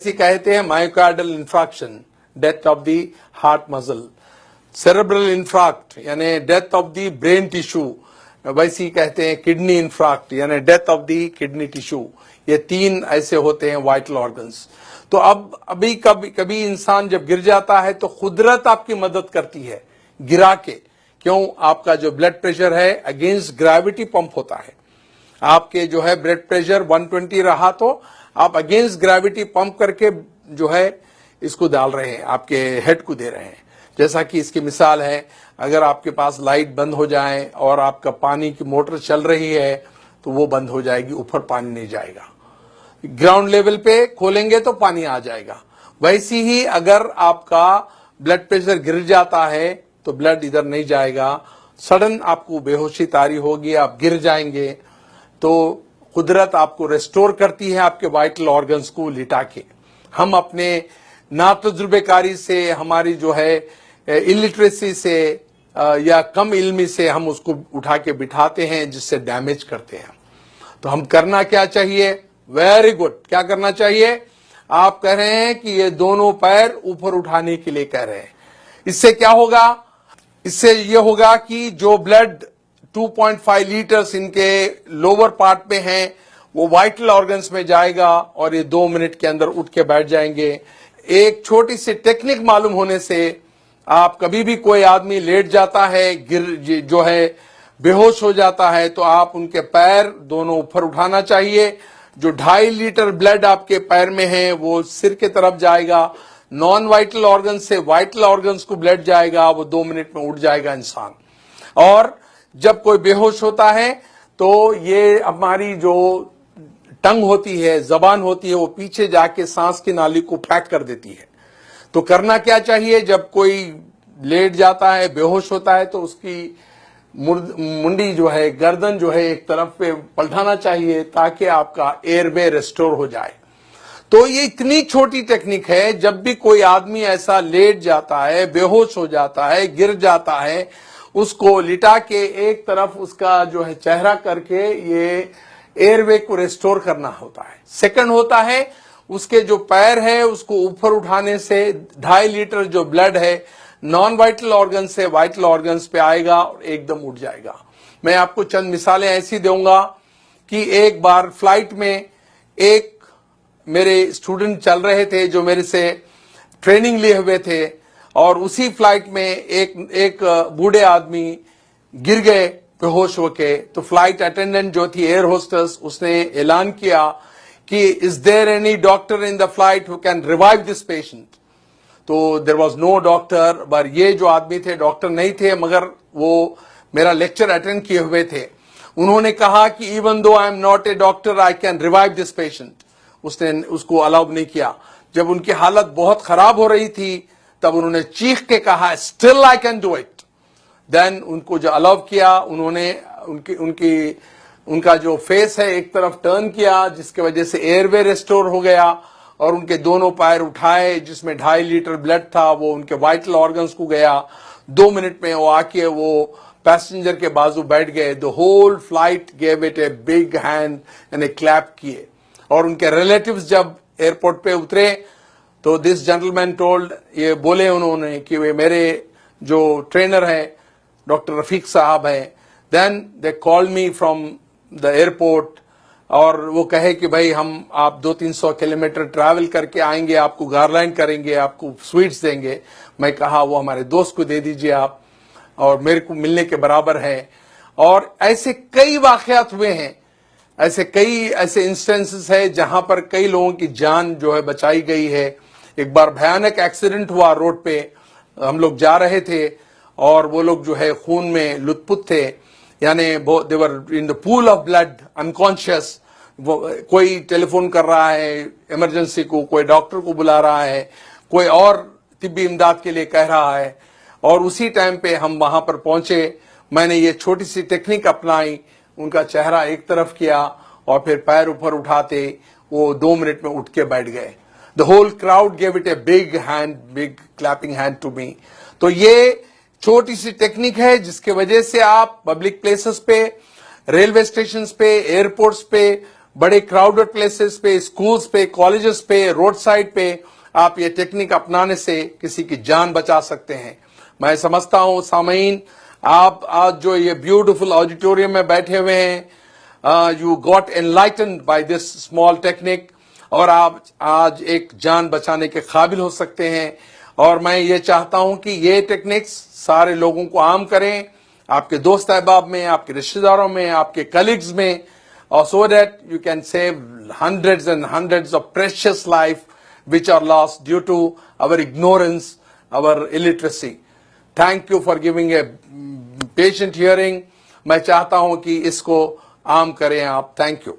इसे कहते हैं myocardial infarction, death of the heart muscle, cerebral infarct यानी death of the brain tissue, वैसे ही कहते हैं किडनी इंफ्रैक्ट यानी death of the kidney tissue. ये तीन ऐसे होते हैं वाइटल ऑर्गन्स। तो अब अभी कभी इंसान जब गिर जाता है तो कुदरत आपकी मदद करती है गिरा के। क्यों? आपका जो ब्लड प्रेशर है अगेंस्ट ग्रेविटी पंप होता है। आपके जो है ब्लड प्रेशर 120 रहा तो आप अगेंस्ट ग्रेविटी पंप करके जो है इसको डाल रहे हैं, आपके हेड को दे रहे हैं। जैसा कि इसकी मिसाल है, अगर आपके पास लाइट बंद हो जाए और आपका पानी की मोटर चल रही है तो वो बंद हो जाएगी, ऊपर पानी नहीं जाएगा। ग्राउंड लेवल पे खोलेंगे तो पानी आ जाएगा। वैसे ही अगर आपका ब्लड प्रेशर गिर जाता है तो ब्लड इधर नहीं जाएगा, सडन आपको बेहोशी तारी होगी, आप गिर जाएंगे। तो कुदरत आपको रेस्टोर करती है आपके वाइटल ऑर्गन्स को लिटा के। हम अपने नातजुर्बेकारी से, हमारी जो है इलिटरेसी से या कम इल्मी से हम उसको उठा के बिठाते हैं, जिससे डैमेज करते हैं। तो हम करना क्या चाहिए? Very good. क्या करना चाहिए? आप कह रहे हैं कि ये दोनों पैर ऊपर उठाने के लिए कह रहे हैं। इससे क्या होगा? इससे ये होगा कि जो ब्लड 2.5 लीटर्स इनके लोअर पार्ट में हैं वो वाइटल ऑर्गन्स में जाएगा और ये 2 मिनट के अंदर उठ के बैठ जाएंगे। एक छोटी सी टेक्निक मालूम होने से आप कभी भी कोई आदमी लेट जाता है, गिर जो है बेहोश हो जाता है, तो आप उनके पैर दोनों ऊपर उठाना चाहिए। जो 2.5 लीटर ब्लड आपके पैर में है वो सिर के तरफ जाएगा। नॉन वाइटल ऑर्गन से वाइटल ऑर्गन्स को ब्लड जाएगा, वो 2 मिनट में उठ जाएगा इंसान। और जब कोई बेहोश होता है तो ये हमारी जो टंग होती है, जबान होती है, वो पीछे जाके सांस की नाली को पैक कर देती है। तो करना क्या चाहिए? जब कोई लेट जाता है, बेहोश होता है, तो उसकी मुंडी जो है, गर्दन जो है, एक तरफ पे पलटाना चाहिए ताकि आपका एयरवे रेस्टोर हो जाए। तो ये इतनी छोटी टेक्निक है, जब भी कोई आदमी ऐसा लेट जाता है, बेहोश हो जाता है, गिर जाता है, उसको लिटा के एक तरफ उसका जो है चेहरा करके ये एयरवे को रेस्टोर करना होता है। सेकंड होता है उसके जो पैर है उसको ऊपर उठाने से 2.5 लीटर जो ब्लड है नॉन वाइटल ऑर्गन से वाइटल ऑर्गन्स पे आएगा और एकदम उठ जाएगा। मैं आपको चंद मिसालें ऐसी दूंगा कि एक बार फ्लाइट में एक मेरे स्टूडेंट चल रहे थे जो मेरे से ट्रेनिंग लिए हुए थे, और उसी फ्लाइट में एक बूढ़े आदमी गिर गए बेहोश होके। तो फ्लाइट अटेंडेंट जो थी, एयर होस्टेस, उसने ऐलान किया कि is there any doctor in the flight who can revive this patient. तो देयर वाज नो डॉक्टर, पर ये जो आदमी थे डॉक्टर नहीं थे, मगर वो मेरा लेक्चर अटेंड किए हुए थे। उन्होंने कहा कि even though I am not a doctor I can revive this patient. उसने उसको अलाउ नहीं किया। जब उनकी हालत बहुत खराब हो रही थी तब उन्होंने चीख के कहा still I can do it. Then उनको जो अलाउ किया, उन्होंने उनका जो फेस है एक तरफ टर्न किया, जिसके वजह से एयरवे रेस्टोर हो गया, और उनके दोनों पैर उठाए जिसमें 2.5 लीटर ब्लड था वो उनके वाइटल ऑर्गन्स को गया। 2 मिनट में वो आके वो पैसेंजर के बाजू बैठ गए। The whole flight gave it a big hand and a clap किए। और उनके रिलेटिव्स जब एयरपोर्ट पे उतरे तो दिस जेंटलमैन टोल्ड, ये बोले उन्होंने कि वे मेरे जो ट्रेनर है डॉक्टर रफीक साहब है। Then they called me from the airport, और वो कहे कि भाई हम आप 200-300 किलोमीटर ट्रैवल करके आएंगे, आपको गारलैंड करेंगे, आपको स्वीट्स देंगे। मैं कहा वो हमारे दोस्त को दे दीजिए आप, और मेरे को मिलने के बराबर है। और ऐसे कई वाकयात हुए हैं, ऐसे इंस्टेंसेस है जहां पर कई लोगों की जान जो है बचाई गई है। एक बार भयानक एक्सीडेंट हुआ रोड पे, हम लोग जा रहे थे और वो लोग जो है खून में लुथपुथ थे, यानी they were in the pool of blood unconscious. कोई टेलीफोन कर रहा है इमरजेंसी को, कोई डॉक्टर को बुला रहा है, कोई और तिब्बी इमदाद के लिए कह रहा है, और उसी टाइम पे हम वहां पर पहुंचे। मैंने ये छोटी सी टेक्निक अपनाई, उनका चेहरा एक तरफ किया और फिर पैर ऊपर उठाते वो 2 मिनट में उठ के बैठ गए। The whole crowd gave it a big clapping hand to me. तो ये छोटी सी टेक्निक है जिसके वजह से आप पब्लिक प्लेसेस पे, रेलवे स्टेशन पे, एयरपोर्ट्स पे बड़े क्राउडेड प्लेसेस पे, स्कूल्स पे, कॉलेजेस पे, रोड साइड पे आप ये टेक्निक अपनाने से किसी की जान बचा सकते हैं। मैं समझता हूं सामीन, आप आज जो ये ब्यूटीफुल ऑडिटोरियम में बैठे हुए हैं, you got enlightened by this small technique, और आप आज एक जान बचाने के काबिल हो सकते हैं। और मैं ये चाहता हूं कि ये टेक्निक्स सारे लोगों को आम करें, आपके दोस्त अहबाब में, आपके रिश्तेदारों में, आपके कलीग्स में, और so that you can save hundreds and hundreds of precious life which are lost due to our ignorance, our illiteracy. Thank you for giving a patient hearing. मैं चाहता हूं कि इसको आम करें आप। Thank you.